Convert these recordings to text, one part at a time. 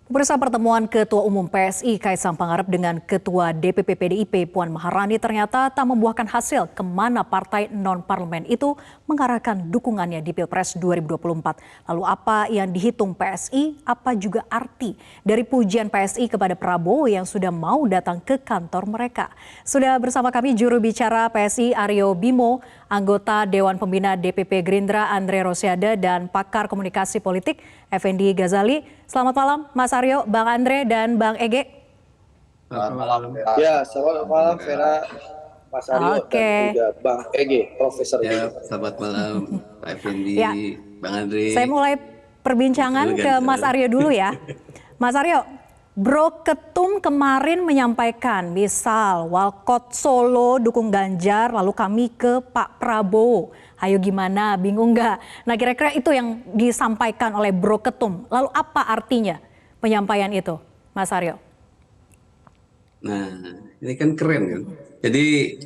Pemirsa, pertemuan Ketua Umum PSI Kaisang Pangarep dengan Ketua DPP PDIP Puan Maharani ternyata tak membuahkan hasil kemana partai non-parlemen itu mengarahkan dukungannya di Pilpres 2024. Lalu apa yang dihitung PSI, apa juga arti dari pujian PSI kepada Prabowo yang sudah mau datang ke kantor mereka. Sudah bersama kami juru bicara PSI Aryo Bimo, anggota Dewan Pembina DPP Gerindra Andre Rosiade, dan pakar komunikasi politik Effendi Ghazali. Selamat malam Mas Aryo, Bang Andre, dan Bang Ege. Selamat malam. Ya, selamat malam Vera, Mas Aryo, dan juga Bang Ege, Profesor Ya, Ege. selamat malam Pak Effendi, Ya, Bang Andre. saya mulai perbincangan ke Mas Aryo dulu ya. Mas Aryo, Bro Ketum kemarin menyampaikan misal Walkot Solo dukung Ganjar, lalu kami ke Pak Prabowo. Ayo gimana, bingung nggak? Nah, kira-kira itu yang disampaikan oleh Bro Ketum. Lalu apa artinya penyampaian itu, Mas Aryo? Nah, ini kan keren kan. Jadi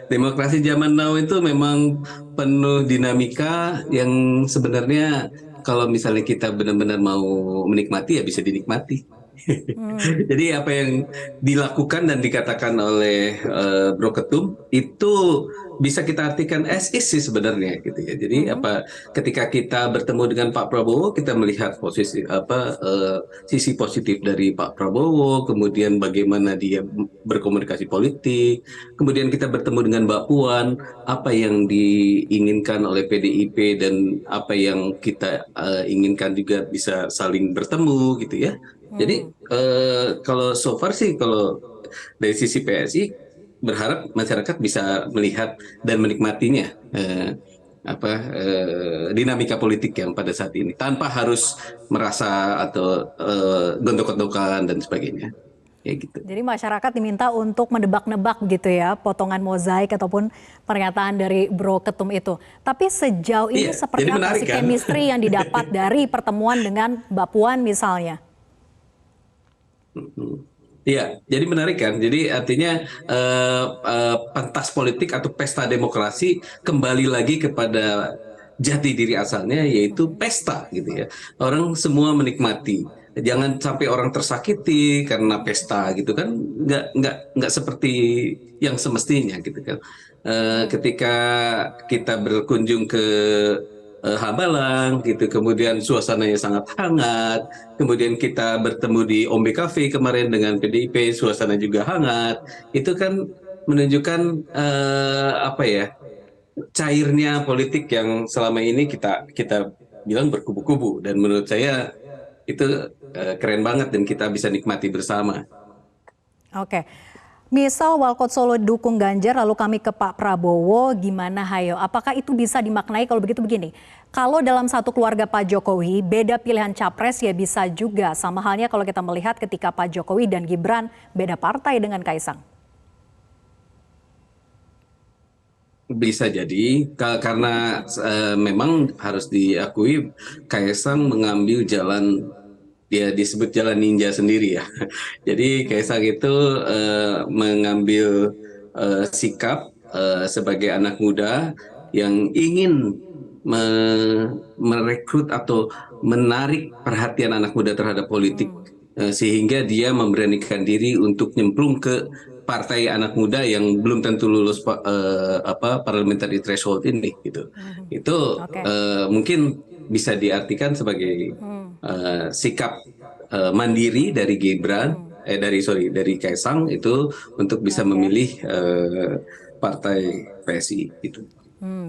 demokrasi zaman now itu memang penuh dinamika yang sebenarnya kalau misalnya kita benar-benar mau menikmati ya bisa dinikmati. Jadi apa yang dilakukan dan dikatakan oleh Bro Ketum itu bisa kita artikan as is sih sebenarnya gitu ya. Jadi ketika kita bertemu dengan Pak Prabowo, kita melihat posisi sisi positif dari Pak Prabowo, kemudian bagaimana dia berkomunikasi politik, kemudian kita bertemu dengan Mbak Puan, apa yang diinginkan oleh PDIP dan apa yang kita inginkan juga bisa saling bertemu gitu ya. Jadi kalau so far sih kalau dari sisi PSI berharap masyarakat bisa melihat dan menikmatinya dinamika politik yang pada saat ini tanpa harus merasa atau gontok-gontokan dan sebagainya. Ya gitu. Jadi masyarakat diminta untuk menebak-nebak gitu ya, potongan mozaik ataupun pernyataan dari Bro Ketum itu. Tapi sejauh ini seperti apa sih chemistry yang didapat dari pertemuan dengan Mbak Puan misalnya? Iya, jadi menarik kan. Jadi artinya pentas politik atau pesta demokrasi kembali lagi kepada jati diri asalnya, yaitu pesta gitu ya. Orang semua menikmati. Jangan sampai orang tersakiti karena pesta gitu kan. Nggak seperti yang semestinya gitu kan. Ketika kita berkunjung ke Hambalang gitu, kemudian suasananya sangat hangat, kemudian kita bertemu di Ombe Cafe kemarin dengan PDIP, suasana juga hangat, itu kan menunjukkan cairnya politik yang selama ini kita bilang berkubu-kubu, dan menurut saya itu keren banget dan kita bisa nikmati bersama. Oke. Misal Walkot Solo dukung Ganjar, lalu kami ke Pak Prabowo, gimana hayo? Apakah itu bisa dimaknai kalau begitu begini? Kalau dalam satu keluarga Pak Jokowi, beda pilihan capres ya bisa juga. Sama halnya kalau kita melihat ketika Pak Jokowi dan Gibran beda partai dengan Kaisang. Bisa jadi, karena memang harus diakui Kaisang mengambil jalan, dia disebut jalan ninja sendiri ya. Jadi Kaisang itu mengambil sikap sebagai anak muda yang ingin merekrut atau menarik perhatian anak muda terhadap politik, sehingga dia memberanikan diri untuk nyemplung ke partai anak muda yang belum tentu lulus parliamentary threshold ini gitu. Itu mungkin bisa diartikan sebagai sikap mandiri dari dari Kaisang itu untuk bisa memilih partai PSI itu.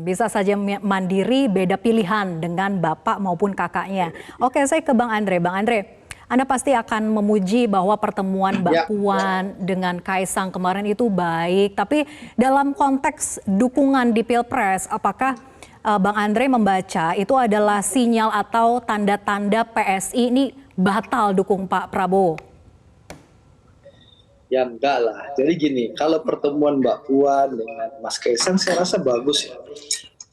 Bisa saja mandiri, beda pilihan dengan bapak maupun kakaknya. Oke, saya ke Bang Andre. Bang Andre, Anda pasti akan memuji bahwa pertemuan Mbak Puan dengan Kaisang kemarin itu baik. Tapi dalam konteks dukungan di Pilpres, apakah Bang Andre membaca itu adalah sinyal atau tanda-tanda PSI ini batal dukung Pak Prabowo? Ya enggak lah. Jadi gini, kalau pertemuan Mbak Puan dengan Mas Kaisang saya rasa bagus ya.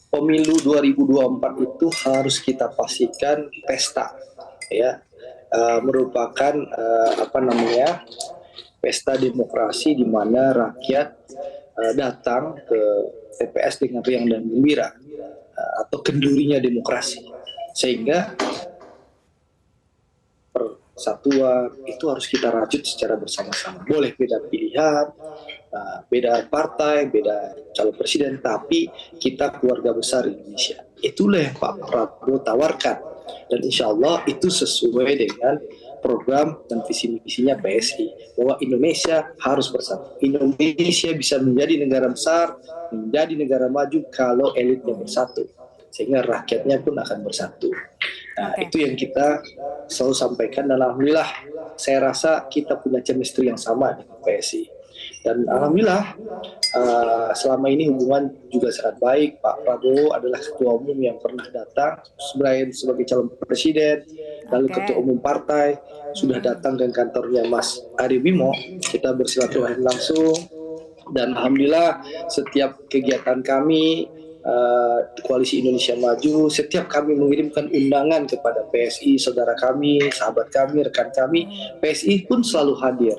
Pemilu 2024 itu harus kita pastikan pesta, ya, merupakan pesta demokrasi di mana rakyat datang ke TPS dengan riang dan gembira, atau kendurinya demokrasi, sehingga persatuan itu harus kita rajut secara bersama-sama. Boleh beda pilihan, beda partai, beda calon presiden, tapi kita keluarga besar Indonesia. Itulah yang Pak Prabowo tawarkan, dan insya Allah itu sesuai dengan program dan visi misinya PSI, bahwa Indonesia harus bersatu. Indonesia bisa menjadi negara besar, menjadi negara maju kalau elitnya bersatu, sehingga rakyatnya pun akan bersatu. Nah, itu yang kita selalu sampaikan, dan alhamdulillah saya rasa kita punya chemistry yang sama dengan PSI. Dan alhamdulillah selama ini hubungan juga sangat baik. Pak Prabowo adalah ketua umum yang pernah datang sebagai calon presiden, lalu ketua umum partai sudah datang ke kantornya Mas Ari Bimo, kita bersilaturahim langsung, dan alhamdulillah setiap kegiatan kami Koalisi Indonesia Maju, setiap kami mengirimkan undangan kepada PSI, saudara kami, sahabat kami, rekan kami, PSI pun selalu hadir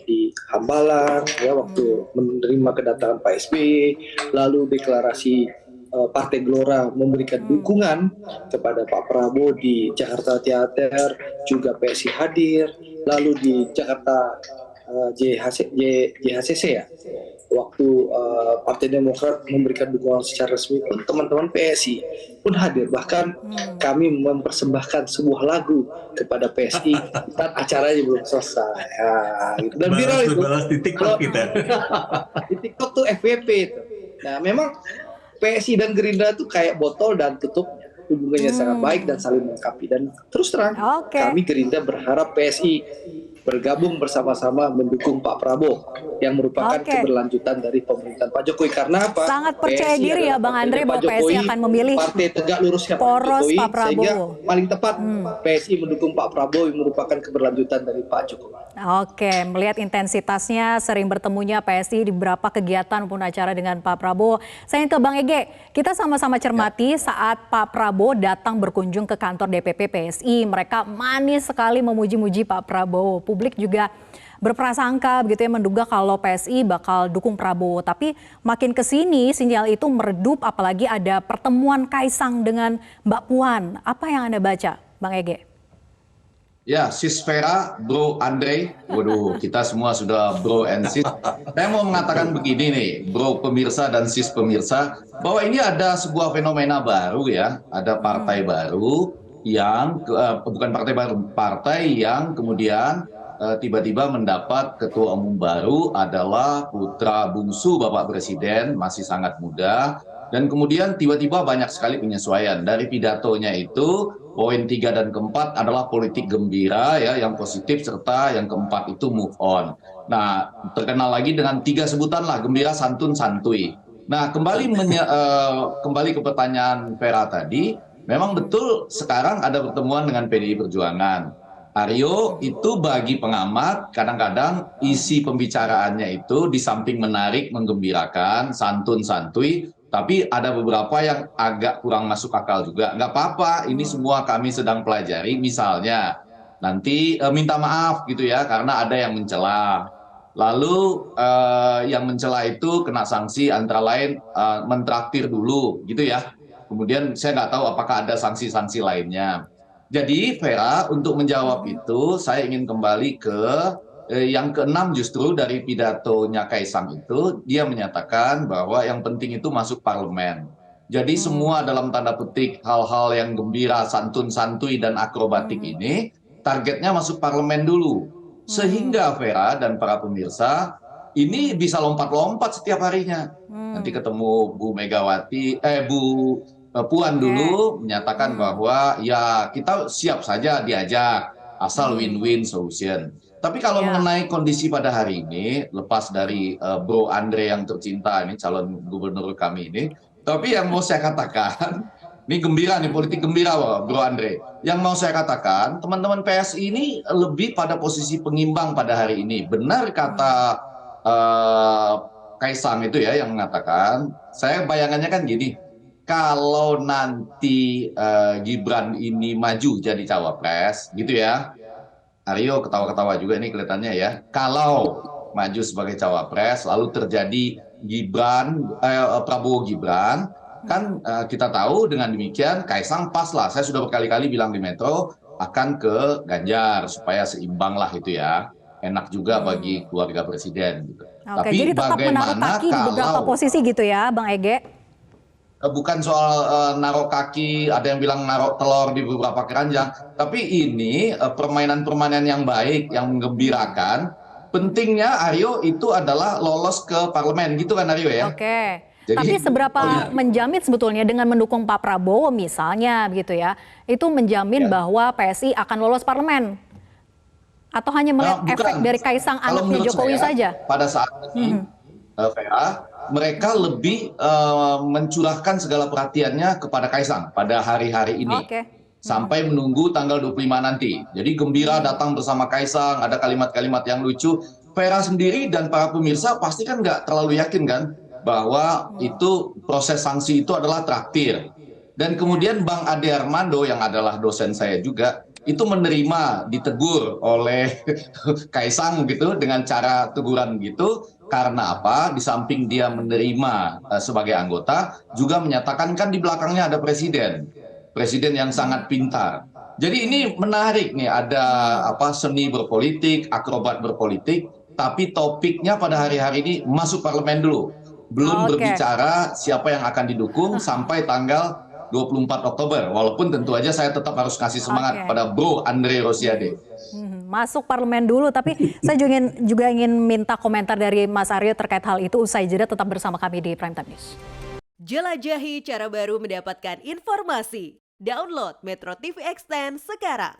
di Hambalang, ya, waktu menerima kedatangan Pak SBY, lalu deklarasi Partai Gelora memberikan dukungan kepada Pak Prabowo di Jakarta Theater, juga PSI hadir, lalu di Jakarta JHCC ya, waktu Partai Demokrat memberikan dukungan secara resmi pun teman-teman PSI pun hadir, bahkan kami mempersembahkan sebuah lagu kepada PSI dan acaranya belum selesai gitu. Dan viral itu di TikTok kita. Di TikTok tuh FVP itu. Nah, memang PSI dan Gerindra tuh kayak botol dan tutupnya, hubungannya sangat baik dan saling melengkapi. Dan terus terang kami Gerindra berharap PSI bergabung bersama-sama mendukung Pak Prabowo yang merupakan keberlanjutan dari pemerintahan Pak Jokowi. Karena apa? Sangat percaya PSI diri ya Bang Andre bahwa PSI akan memilih partai tegak lurusnya poros Pak Prabowo. Sehingga paling tepat PSI mendukung Pak Prabowo yang merupakan keberlanjutan dari Pak Jokowi. Oke, melihat intensitasnya, sering bertemunya PSI di beberapa kegiatan maupun acara dengan Pak Prabowo. Saya ingin ke Bang Ege, kita sama-sama cermati saat Pak Prabowo datang berkunjung ke kantor DPP PSI, mereka manis sekali memuji-muji Pak Prabowo. Publik juga berprasangka begitu ya, menduga kalau PSI bakal dukung Prabowo. Tapi makin ke sini sinyal itu meredup, apalagi ada pertemuan Kaisang dengan Mbak Puan. Apa yang Anda baca, Bang Ege? Ya, Sis Vera, Bro Andre, waduh, kita semua sudah bro and sis. Saya mau mengatakan begini nih, bro pemirsa dan sis pemirsa, bahwa ini ada sebuah fenomena baru ya, ada partai baru yang, bukan partai baru, partai yang kemudian tiba-tiba mendapat ketua umum baru adalah putra bungsu Bapak Presiden, masih sangat muda, dan kemudian tiba-tiba banyak sekali penyesuaian. Dari pidatonya itu, poin 3 dan keempat adalah politik gembira ya, yang positif, serta yang keempat itu move on. Nah, terkenal lagi dengan 3 sebutan lah, gembira, santun, santuy. Nah, kembali ke pertanyaan Vera tadi, memang betul sekarang ada pertemuan dengan PDI Perjuangan. Aryo itu bagi pengamat kadang-kadang isi pembicaraannya itu di samping menarik, menggembirakan, santun, santuy, tapi ada beberapa yang agak kurang masuk akal juga. Nggak apa-apa, ini semua kami sedang pelajari. Misalnya nanti minta maaf gitu ya karena ada yang mencela. Lalu yang mencela itu kena sanksi antara lain mentraktir dulu gitu ya. Kemudian saya nggak tahu apakah ada sanksi-sanksi lainnya. Jadi Vera, untuk menjawab itu saya ingin kembali ke yang keenam, justru dari pidatonya Kaisang itu dia menyatakan bahwa yang penting itu masuk parlemen. Jadi semua dalam tanda petik hal-hal yang gembira, santun, santuy dan akrobatik ini targetnya masuk parlemen dulu. Sehingga Vera dan para pemirsa ini bisa lompat-lompat setiap harinya. Nanti ketemu Bu Megawati, Bu Puan dulu menyatakan bahwa ya kita siap saja diajak asal win-win solution. Tapi kalau mengenai kondisi pada hari ini, lepas dari Bro Andre yang tercinta ini calon gubernur kami ini, tapi yang mau saya katakan, ini gembira nih, politik gembira Bro Andre. Yang mau saya katakan, teman-teman PSI ini lebih pada posisi pengimbang pada hari ini. Benar kata Kaisang itu ya yang mengatakan, saya bayangannya kan gini, kalau nanti Gibran ini maju jadi cawapres, gitu ya. Aryo ketawa-ketawa juga ini kelihatannya ya. Kalau maju sebagai cawapres, lalu terjadi Prabowo Gibran, kan kita tahu dengan demikian Kaisang pas lah. Saya sudah berkali-kali bilang di Metro, akan ke Ganjar supaya seimbang lah itu ya. Enak juga bagi keluarga presiden. Gitu. Oke, jadi tetap menaruh kaki di beberapa posisi gitu ya, Bang Ege? Bukan soal naruh kaki, ada yang bilang naruh telur di beberapa keranjang, tapi ini permainan-permainan yang baik, yang menggembirakan. Pentingnya Aryo itu adalah lolos ke parlemen, gitu kan Aryo ya? Oke. Jadi, Tapi seberapa menjamin sebetulnya dengan mendukung Pak Prabowo misalnya begitu ya, itu menjamin bahwa PSI akan lolos parlemen? Atau hanya melihat efek dari Kaisang Kalau anaknya menurut Jokowi saya, saja? pada saat ini, Vera, mereka lebih mencurahkan segala perhatiannya kepada Kaisang pada hari-hari ini. Oke. Sampai menunggu tanggal 25 nanti. Jadi gembira datang bersama Kaisang, ada kalimat-kalimat yang lucu. Vera sendiri dan para pemirsa pasti kan nggak terlalu yakin kan bahwa itu proses sanksi itu adalah traktir. Dan kemudian Bang Ade Armando yang adalah dosen saya juga, itu menerima ditegur oleh Kaisang gitu dengan cara teguran gitu. Karena apa? Di samping dia menerima sebagai anggota, juga menyatakan kan di belakangnya ada presiden. Presiden yang sangat pintar. Jadi ini menarik nih, ada seni berpolitik, akrobat berpolitik, tapi topiknya pada hari-hari ini masuk parlemen dulu. Belum berbicara siapa yang akan didukung sampai tanggal 24 Oktober. Walaupun tentu aja saya tetap harus kasih semangat pada Bro Andre Rosiade. Masuk parlemen dulu, tapi saya juga ingin minta komentar dari Mas Aryo terkait hal itu. Usai jeda tetap bersama kami di Prime Time News. Jelajahi cara baru mendapatkan informasi. Download Metro TV Extend sekarang.